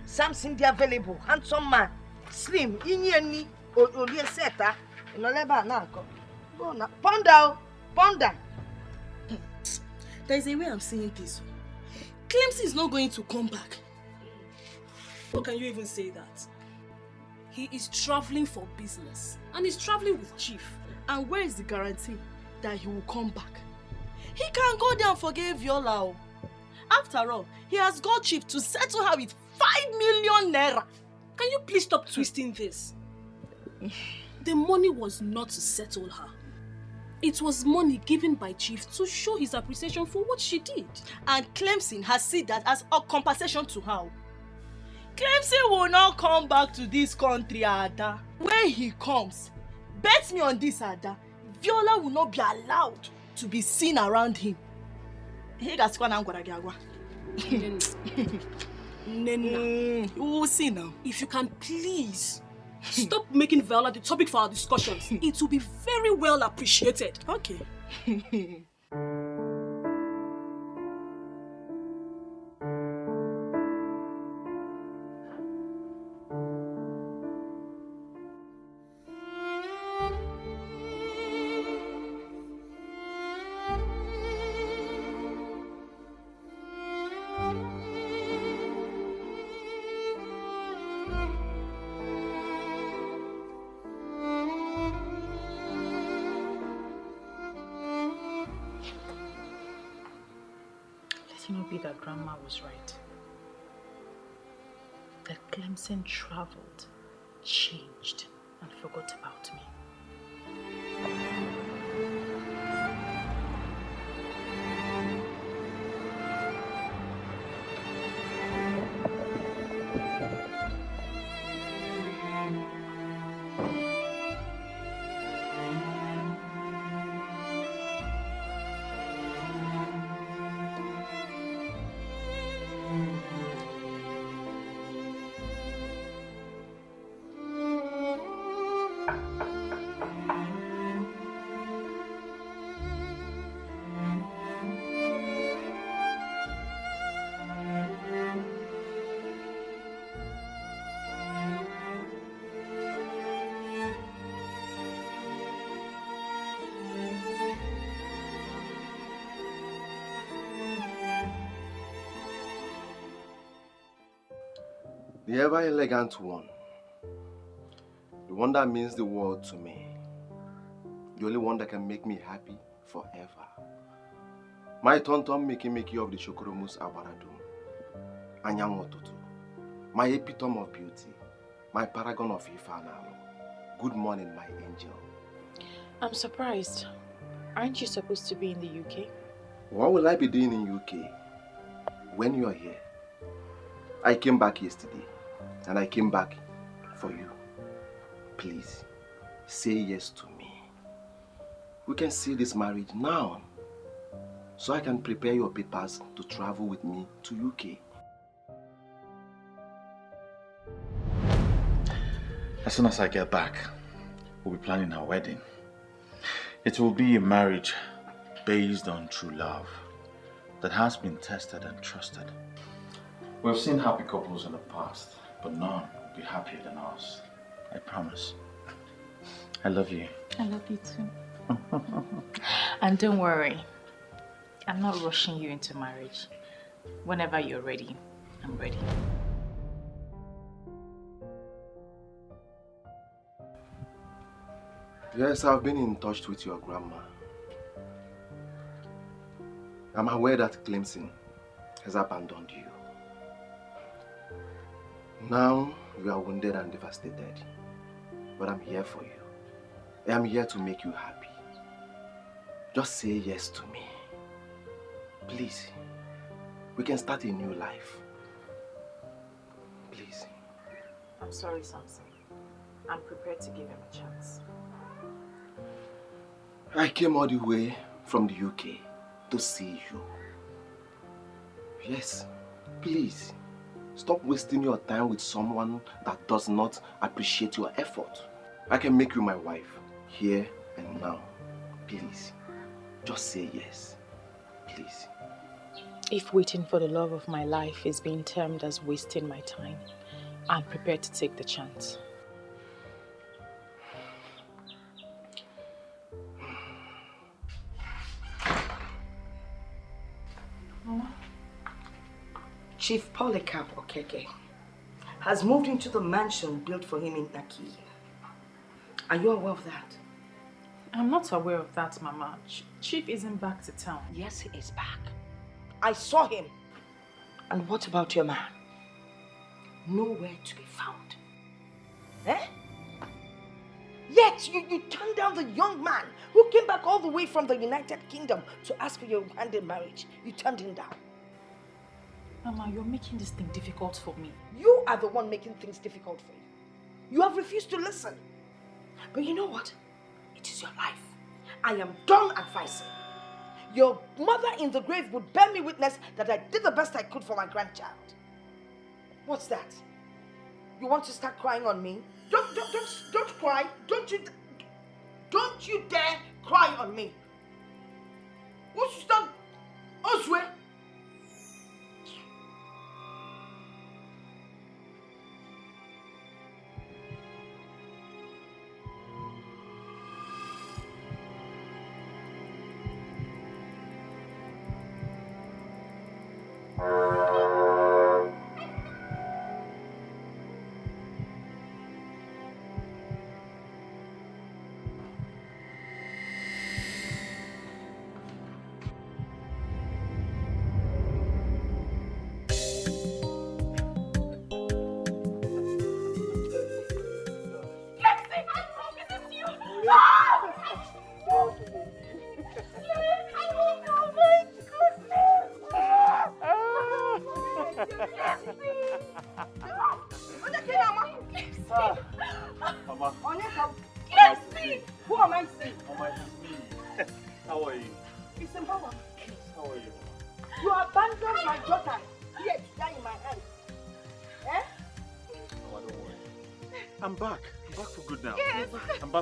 Samson, the available, handsome man, slim, inyeni, olieseta, inoleba nanko. Go na, ponder. There is a way I'm seeing this. Clemson is not going to come back. How can you even say that? He is traveling for business and he's traveling with Chief. And where is the guarantee that he will come back? He can't go there and forgive Viola. After all, he has got Chief to settle her with 5 million naira. Can you please stop twisting this? The money was not to settle her. It was money given by Chief to show his appreciation for what she did. And Clemson has seen that as a compensation to her. Clemson will not come back to this country, Ada. When he comes, bet me on this, Ada, Viola will not be allowed to be seen around him. We will see now. If you can please stop making Viola the topic for our discussions, it will be very well appreciated. Okay. That Grandma was right. That Clemson traveled, changed, and forgot about me. The ever-elegant one. The one that means the world to me. The only one that can make me happy forever. My tonton making of the Shokoromus Abaradum. Anyangotutu. My epitome of beauty. My paragon of Ifanalo. Good morning, my angel. I'm surprised. Aren't you supposed to be in the UK? What will I be doing in UK when you are here? I came back yesterday. And I came back for you. Please, say yes to me. We can see this marriage now. So I can prepare your papers to travel with me to UK. As soon as I get back, we'll be planning our wedding. It will be a marriage based on true love that has been tested and trusted. We've seen happy couples in the past, but none will be happier than us. I promise. I love you. I love you too. And don't worry, I'm not rushing you into marriage. Whenever you're ready, I'm ready. Yes, I've been in touch with your grandma. I'm aware that Clemson has abandoned you. Now you are wounded and devastated, but I'm here for you. I am here to make you happy. Just say yes to me. Please, we can start a new life. Please. I'm sorry, Samson. I'm prepared to give him a chance. I came all the way from the UK to see you. Yes, please. Stop wasting your time with someone that does not appreciate your effort. I can make you my wife, here and now. Please, just say yes. Please. If waiting for the love of my life is being termed as wasting my time, I'm prepared to take the chance. Chief Polycarp Okeke has moved into the mansion built for him in Aki. Are you aware of that? I'm not aware of that, Mama. Chief isn't back to town. Yes, he is back. I saw him. And what about your man? nowhere to be found. Eh? Yet you turned down the young man who came back all the way from the United Kingdom to ask for your hand in marriage. You turned him down. Mama, you're making this thing difficult for me. You are the one making things difficult for you. You have refused to listen. But you know what? It is your life. I am done advising. Your mother in the grave would bear me witness that I did the best I could for my grandchild. What's that? You want to start crying on me? Don't cry. Don't you dare cry on me. What's that? Oswe?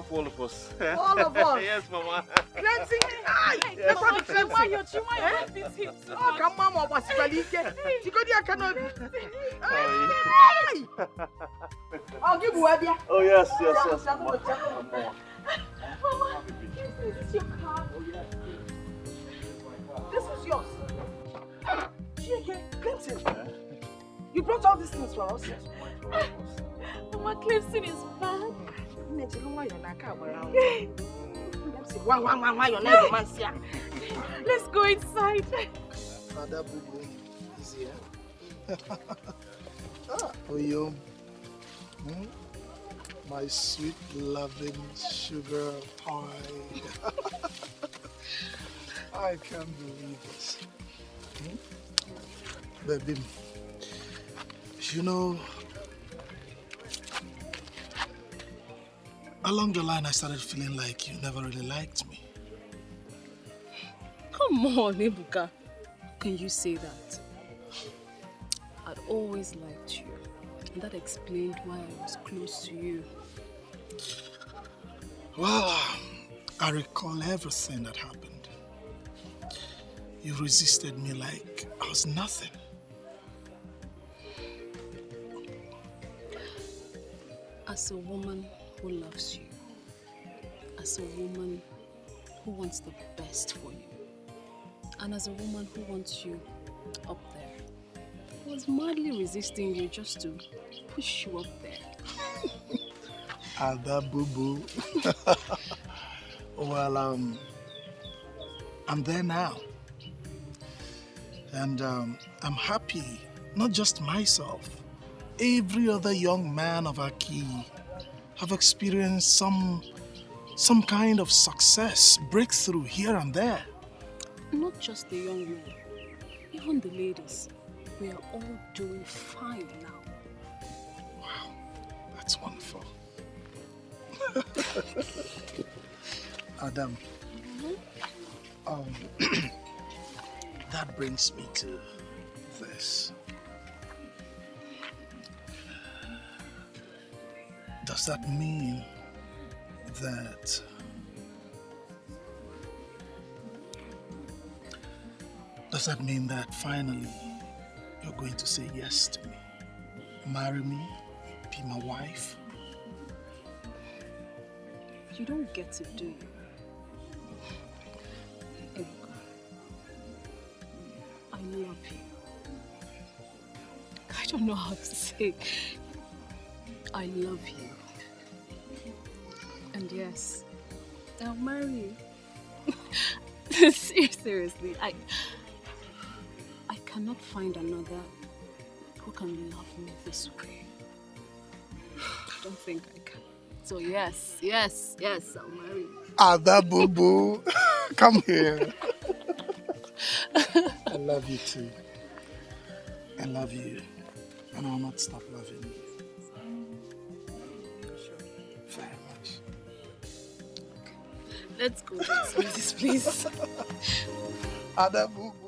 For all of us. All of us? Yes, Mama. Cleansing the eye. Yes. Oh, come on, Mama. I'll give you a beer. Oh, yes. Mama, this is your car. Oh, yes. This is yours. Clemson, you brought all these things for us? Yes, Mama, Clemson is back. Let's go inside. Father Bubu is here. Oyo, my sweet loving sugar pie. I can't believe this. Baby, you know, along the line, I started feeling like you never really liked me. Come on, Ebuka. How can you say that? I'd always liked you, and that explained why I was close to you. Well, I recall everything that happened. You resisted me like I was nothing. As a woman who loves you, as a woman who wants the best for you, and as a woman who wants you up there, I was madly resisting you just to push you up there. Ada boo-boo. Well, I'm there now. And I'm happy, not just myself. Every other young man of Aki have experienced some kind of success, breakthrough here and there. Not just the young men, even the ladies. We are all doing fine now. Wow, that's wonderful. Adam, that brings me to this. Does that mean that finally you're going to say yes to me? Marry me? Be my wife? You don't get to, do you? Ebuka, I love you. I don't know how to say. I love you. And yes, I'll marry you. Seriously, I cannot find another who can love me this way? I don't think I can. So yes, I'll marry you. Ada Boo Boo, come here. I love you too. I love you. And I'll not stop loving you. Very much. Let's go to this place. Ada Boo Boo.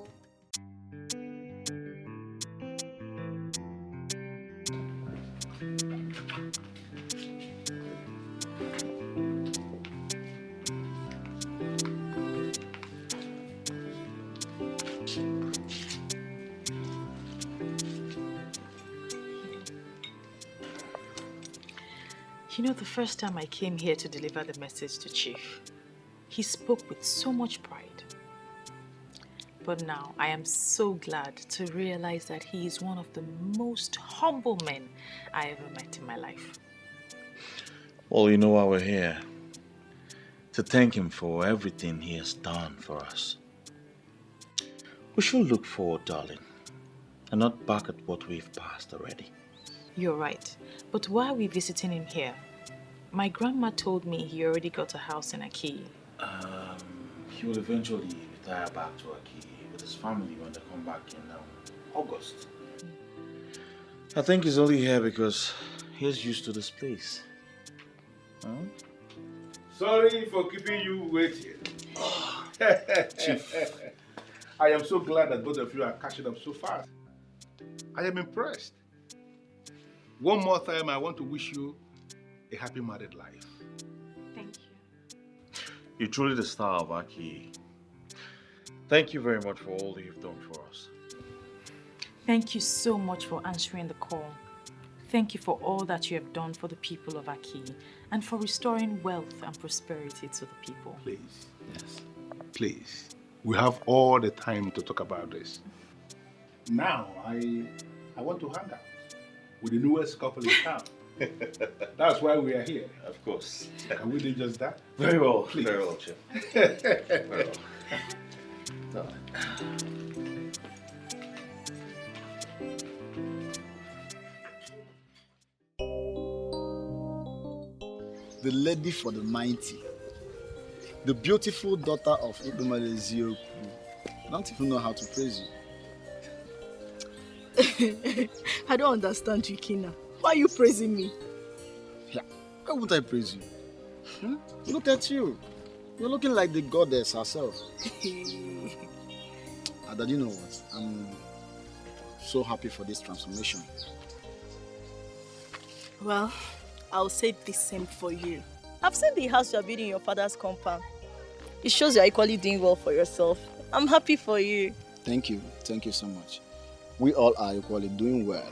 You know, the first time I came here to deliver the message to Chief, he spoke with so much pride. But now I am so glad to realize that he is one of the most humble men I ever met in my life. Well, you know why we're here. To thank him for everything he has done for us. We should look forward, darling, and not back at what we've passed already. You're right. But why are we visiting him here? My grandma told me he already got a house in Okoli. He will eventually retire back to Okoli with his family when they come back in August. I think he's only here because he's used to this place. Huh? Sorry for keeping you waiting. Chief. I am so glad that both of you are catching up so fast. I am impressed. One more time, I want to wish you a happy married life. Thank you. You're truly the star of Okoli. Thank you very much for all that you've done for us. Thank you so much for answering the call. Thank you for all that you have done for the people of Okoli and for restoring wealth and prosperity to the people. Please. Yes. Please. We have all the time to talk about this. Now, I want to hang out with the newest couple in town. That's why we are here. Of course. Can we do just that? Very well. Please. Very well, Chief. Very well. The lady for the mighty, the beautiful daughter of Idomalezio. I don't even know how to praise you. I don't understand you, Kina. Why are you praising me? Yeah, why won't I praise you? Look at you. You're looking like the goddess herself. Ada, you know what? I'm so happy for this transformation. Well, I'll say the same for you. I've seen the house you're building in your father's compound. It shows you're equally doing well for yourself. I'm happy for you. Thank you. Thank you so much. We all are equally doing well.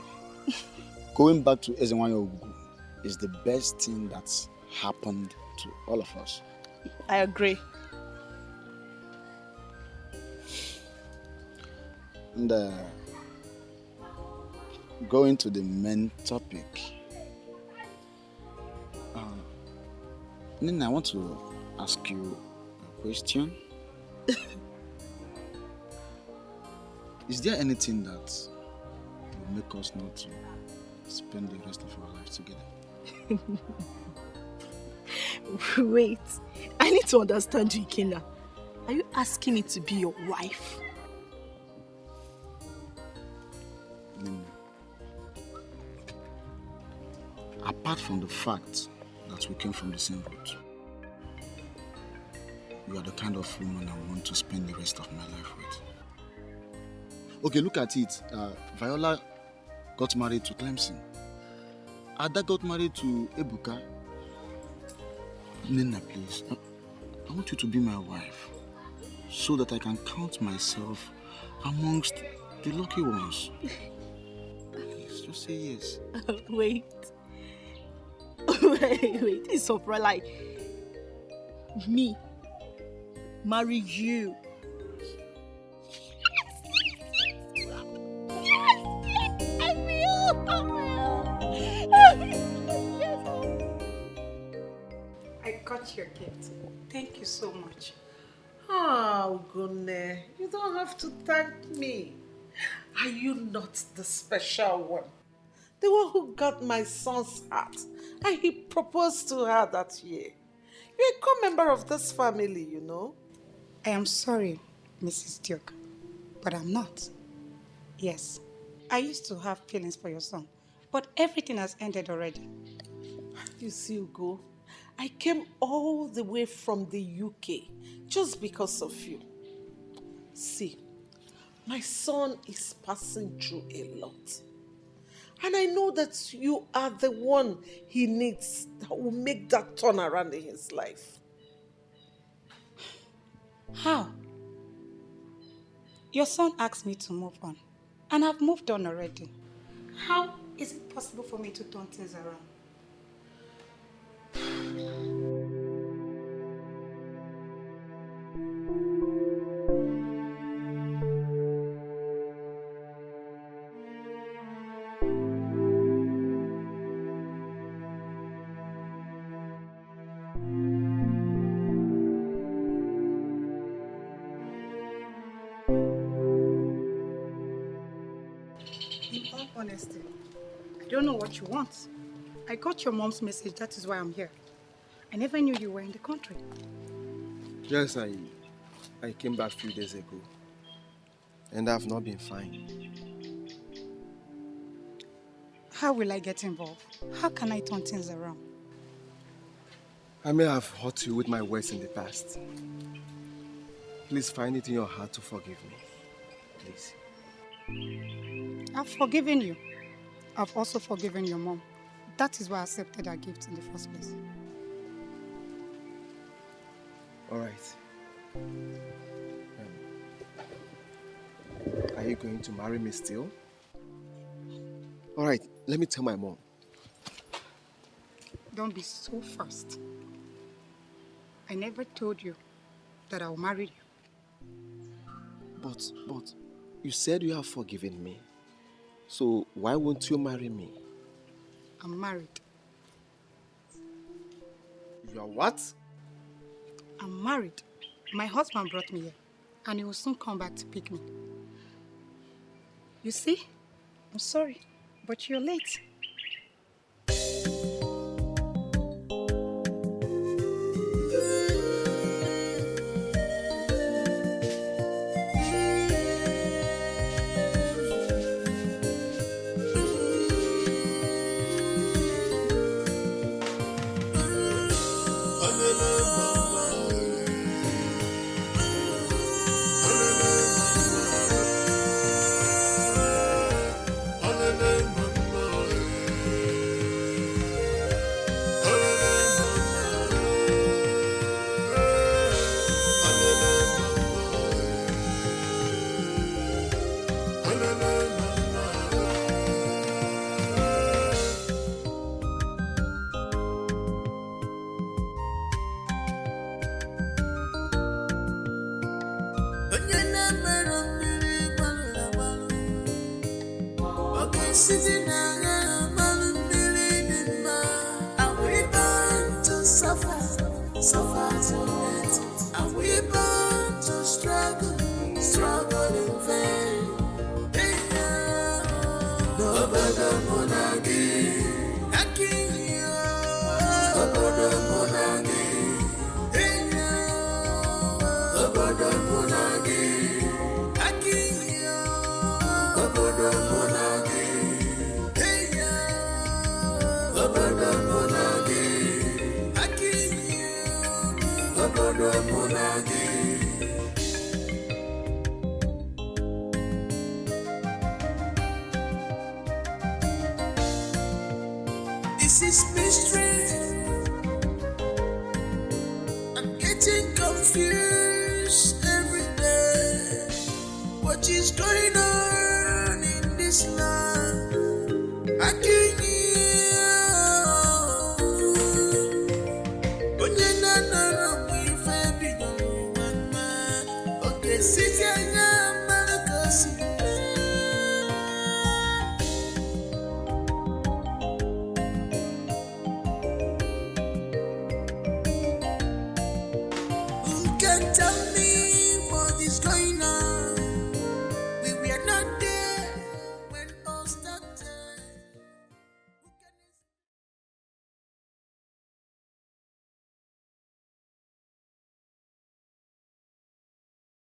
Going back to Ezenwanyo Ogugu is the best thing that's happened to all of us. I agree. And going to the main topic. Nina, I want to ask you a question. Is there anything that will make us not to spend the rest of our lives together? Wait, I need to understand you, Ikena. Are you asking me to be your wife? Nina, apart from the fact that we came from the same root, you are the kind of woman I want to spend the rest of my life with. Okay, look at it. Viola got married to Clemson. Ada got married to Ebuka. Nina, please, I want you to be my wife so that I can count myself amongst the lucky ones. Please, just say yes. Wait, this is so like me marry you. I got your gift. Thank you so much. Oh, goodness. You don't have to thank me. Are you not the special one? The one who got my son's heart and he proposed to her that year. You're a core member of this family, you know. I am sorry, Mrs. Duke, but I'm not. Yes, I used to have feelings for your son, but everything has ended already. You see, Ugo, I came all the way from the UK just because of you. See, my son is passing through a lot. And I know that you are the one he needs that will make that turnaround in his life. How? Your son asked me to move on, and I've moved on already. How is it possible for me to turn things around? Honesty, I don't know what you want. I got your mom's message, that is why I'm here. I never knew you were in the country. Yes, I came back a few days ago. And I've not been fine. How will I get involved? How can I turn things around? I may have hurt you with my words in the past. Please find it in your heart to forgive me. Please. I've forgiven you. I've also forgiven your mom. That is why I accepted her gift in the first place. All right. Are you going to marry me still? All right, let me tell my mom. Don't be so fast. I never told you that I'll marry you. But you said you have forgiven me. So why won't you marry me? I'm married. You are what? I'm married. My husband brought me here, and he will soon come back to pick me. You see? I'm sorry, but you're late. This is mystery. I'm getting confused every day. What is going on in this land? I can't